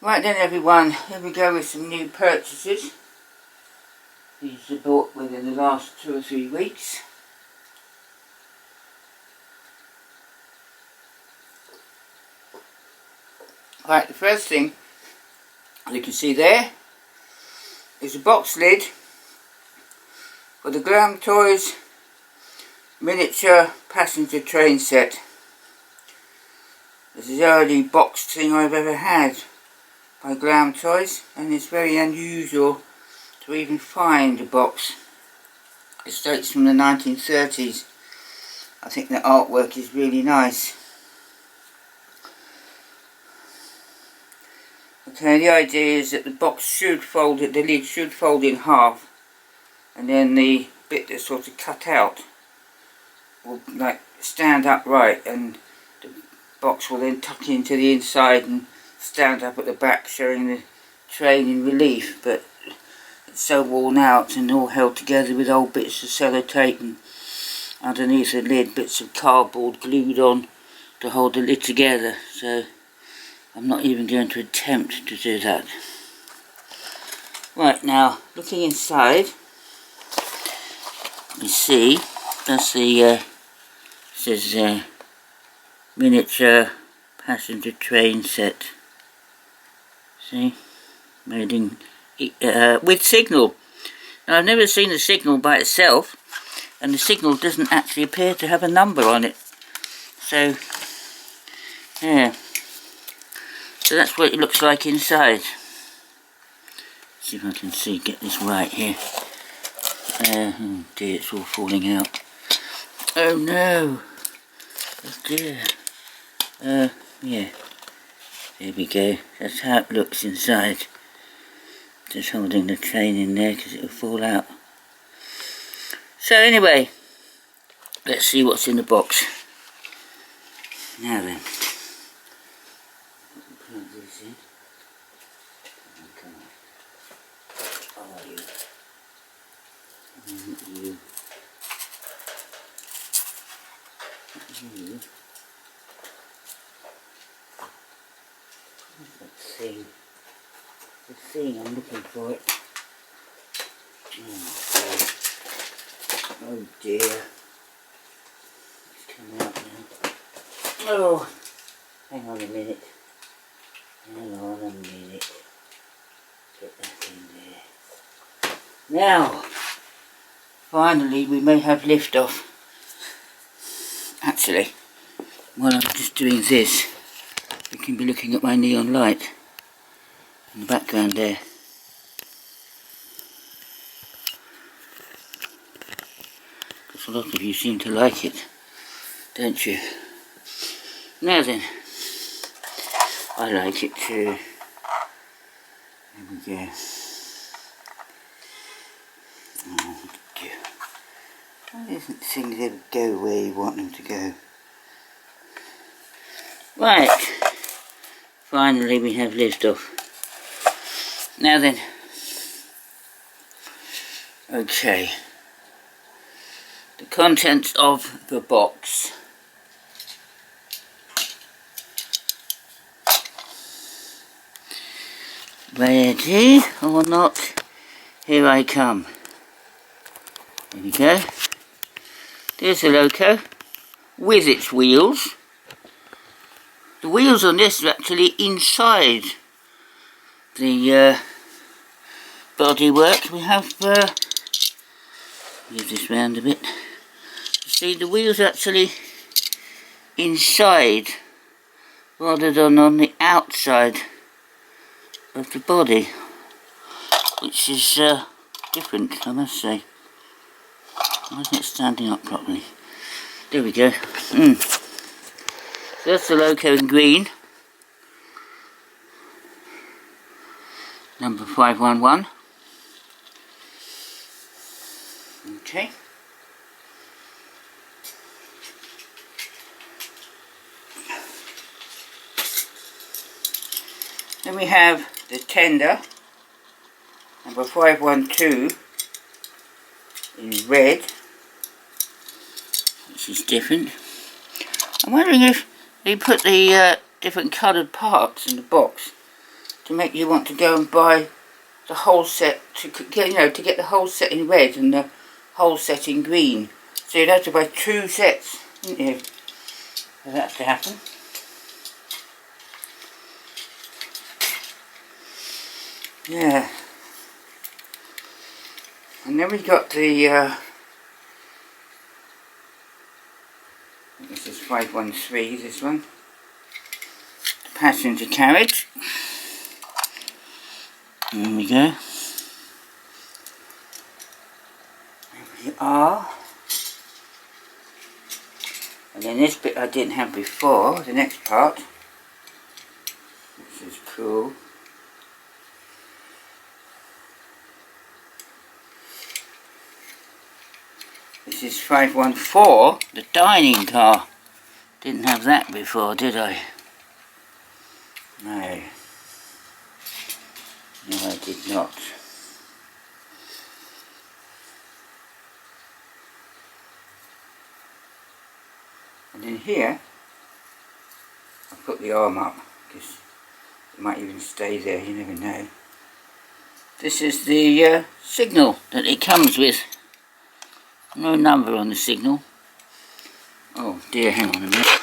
Right then everyone, here we go with some new purchases. These are bought within the last 2 or 3 weeks. Right, the first thing you can see there is a box lid for the Glam Toys miniature passenger train set. This is the only boxed thing I've ever had by Glam Toys, and it's very unusual to even find a box. It dates from the 1930s. I think the artwork is really nice. Okay, the idea is that the box should fold, the lid should fold in half, and then the bit that's sort of cut out will like stand upright, and the box will then tuck into the inside and stand up at the back, showing the train in relief. But it's so worn out and all held together with old bits of sellotape, and underneath the lid bits of cardboard glued on to hold the lid together. So I'm not even going to attempt to do that. Right, now looking inside, you see that's the says miniature passenger train set. See, made in with signal. Now, I've never seen a signal by itself, and the signal doesn't actually appear to have a number on it. So yeah, so that's what it looks like inside. See if I can get this right here. Oh dear, it's all falling out. Oh no! Oh dear. Yeah. There we go. That's how it looks inside. Just holding the train in there because it will fall out. So anyway, let's see what's in the box. Now then. Put this in. Come on. Oh, you. You. The thing I'm looking for it. Oh dear. It's come out now. Oh, hang on a minute. Hang on a minute. Get that in there. Now, finally we may have lift off. Actually, while I'm just doing this, you can be looking at my neon light in the background there. Because a lot of you seem to like it, don't you? Now then, I like it too. There we go. Oh dear. Why doesn't things ever go where you want them to go? Right. Finally we have lift off. Now then. Okay. The contents of the box. Ready or not? Here I come. There we go. There's the loco with its wheels. The wheels on this are actually inside the bodywork. We have move this round a bit. You see, the wheels are actually inside rather than on the outside of the body, which is different, I must say. Why isn't it standing up properly? There we go. That's the loco in green, number 511. Okay. Then we have the tender, number 512, in red, which is different. I'm wondering if they put the different coloured parts in the box to make you want to go and buy the whole set, to get the whole set in red and the whole set in green. So you'd have to buy 2 sets, wouldn't you, for that to happen. Yeah. And then we got the, this is 513, this one. Passenger carriage. There we go. There we are. And then this bit I didn't have before, the next part. This is cool. This is 514, the dining car. Didn't have that before, did I? No. No, I did not. And in here, I'll put the arm up, because it might even stay there, you never know. This is the signal that it comes with. No number on the signal. Oh dear, hang on a minute.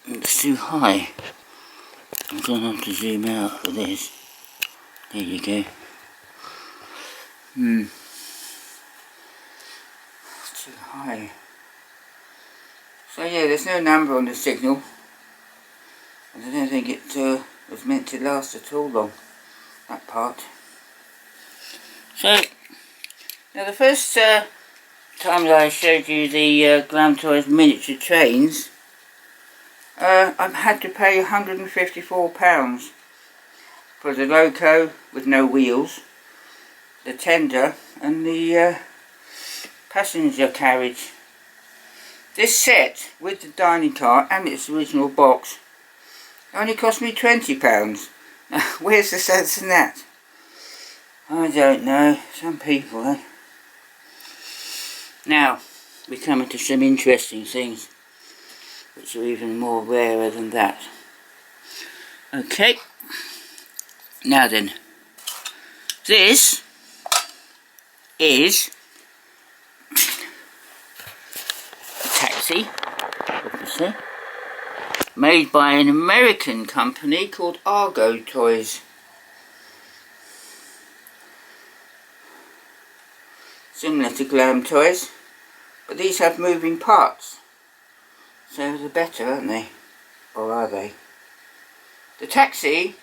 It's too high. I'm going to have to zoom out for this. There you go. It's too high. So yeah, there's no number on the signal. And I don't think it was meant to last at all long, that part. So, now the first time that I showed you the Glam Toys miniature trains, I've had to pay £154 for the loco with no wheels, the tender and the passenger carriage. This set with the dining car and its original box only cost me £20. Now where's the sense in that? I don't know, some people, eh? Now we come into some interesting things which are even more rarer than that. Okay, now then, this is a taxi, obviously, made by an American company called Argo Toys. Similar to Glam Toys, but these have moving parts. So they're better, aren't they? Or are they? The taxi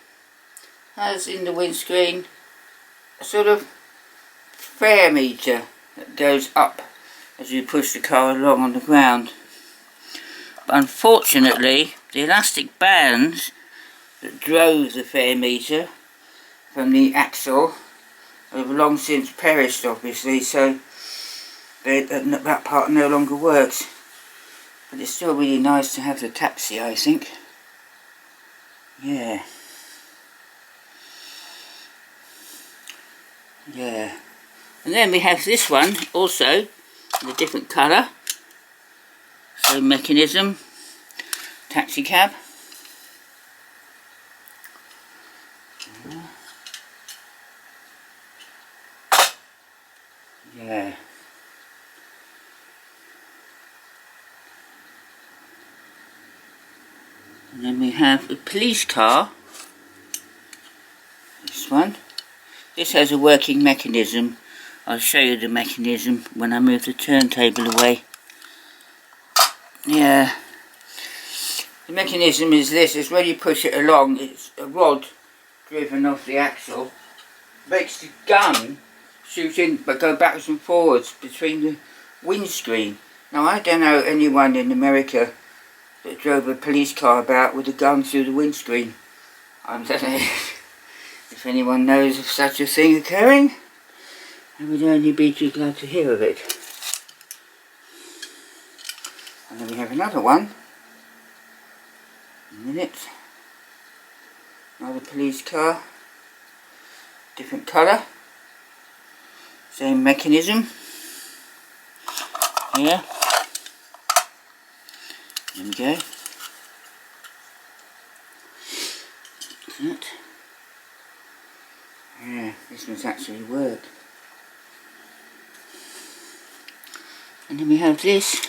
has in the windscreen a sort of fare meter that goes up as you push the car along on the ground. But unfortunately, the elastic bands that drove the fare meter from the axle have long since perished, obviously, so that part no longer works. But it's still really nice to have the taxi, I think. Yeah. Yeah. And then we have this one also in a different colour. So mechanism, taxi cab. Yeah. And then we have a police car. This one. This has a working mechanism. I'll show you the mechanism when I move the turntable away. Yeah. The mechanism is this. Is when you push it along, it's a rod driven off the axle. Makes the gun shoot in but go backwards and forwards between the windscreen. Now I don't know anyone in America that drove a police car about with a gun through the windscreen. I don't know if anyone knows of such a thing occurring. I would only be too glad to hear of it. And then we have another one. A minute. Another police car. Different colour. Same mechanism. Here. There we go. isn't it? Yeah, this one's actually worked. And then we have this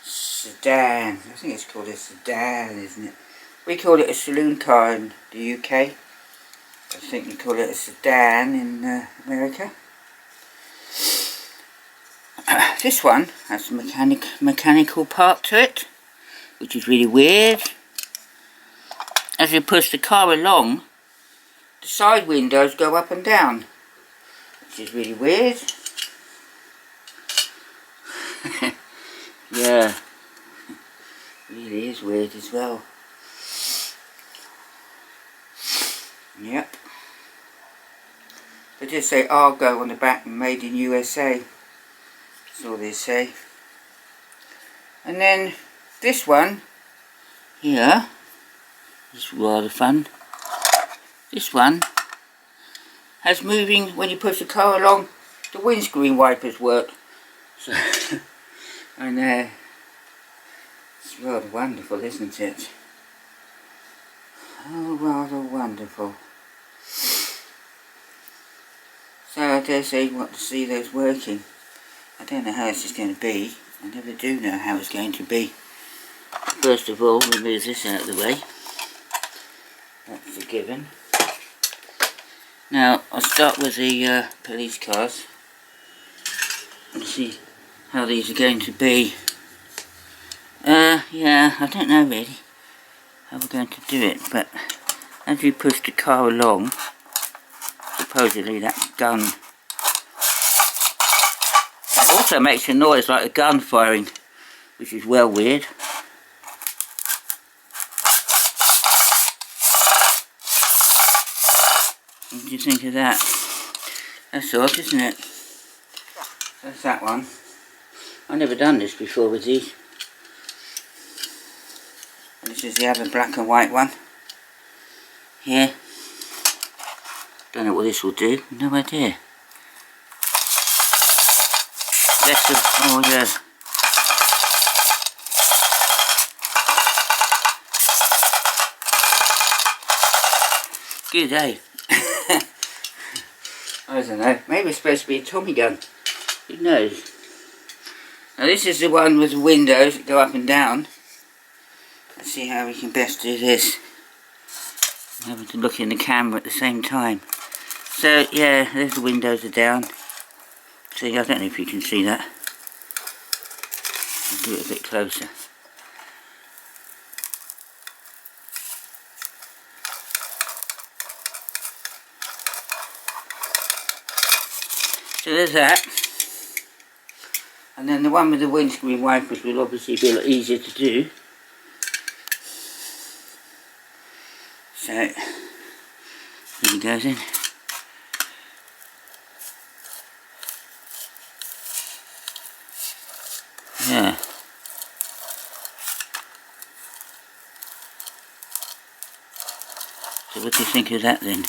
sedan. I think it's called a sedan, isn't it? We call it a saloon car in the UK. I think we call it a sedan in America. This one has a mechanical part to it, which is really weird. As you push the car along, the side windows go up and down, which is really weird. Yeah, really is weird as well. Yep. They just say Argo on the back and made in USA. That's all they say. And then this one here is rather fun. This one has moving, when you push the car along, the windscreen wipers work. So, and it's rather wonderful, isn't it? Oh, rather wonderful. So I dare say you want to see those working. I don't know how this is going to be. I never do know how it's going to be. First of all, we'll move this out of the way. That's a given. Now, I'll start with the police cars and see how these are going to be. Yeah, I don't know really how we're going to do it, but as you push the car along, supposedly that gun, it also makes a noise like a gun firing, which is well weird. What do you think of that? That's odd, isn't it? That's that one. I've never done this before with these. And this is the other black and white one. Here. Don't know what this will do. No idea. Oh yeah. Good, eh? I don't know. Maybe it's supposed to be a Tommy gun. Who knows? Now this is the one with the windows that go up and down. Let's see how we can best do this. I'm having to look in the camera at the same time. So yeah, there's the windows are down. See, I don't know if you can see that. I'll do it a bit closer. So there's that. And then the one with the windscreen wipers will obviously be a lot easier to do. So, here he goes in. Yeah. So what do you think of that then?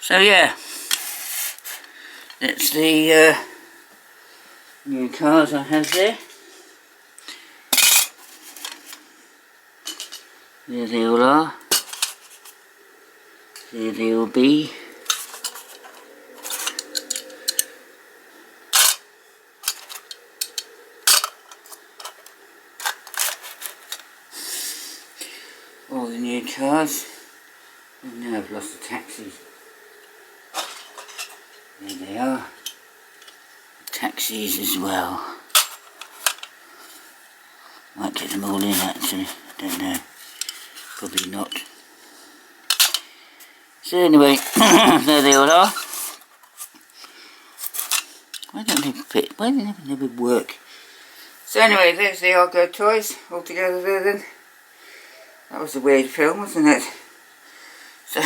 So yeah, that's the new cars I have there. There they all are. There they will be. All the new cars. Oh no, I've lost the taxis. There they are. Taxis as well. Might get them all in actually, I don't know. Probably not. So anyway, there they all are. Why don't they fit? Why do they never work? So anyway, there's the Argo toys all together there then. That was a weird film, wasn't it? So,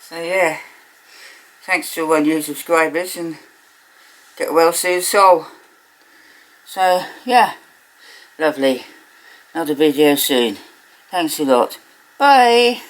so yeah. Thanks to all my new subscribers and get well soon soul. So yeah, lovely. Another video soon. Thanks a lot. Bye.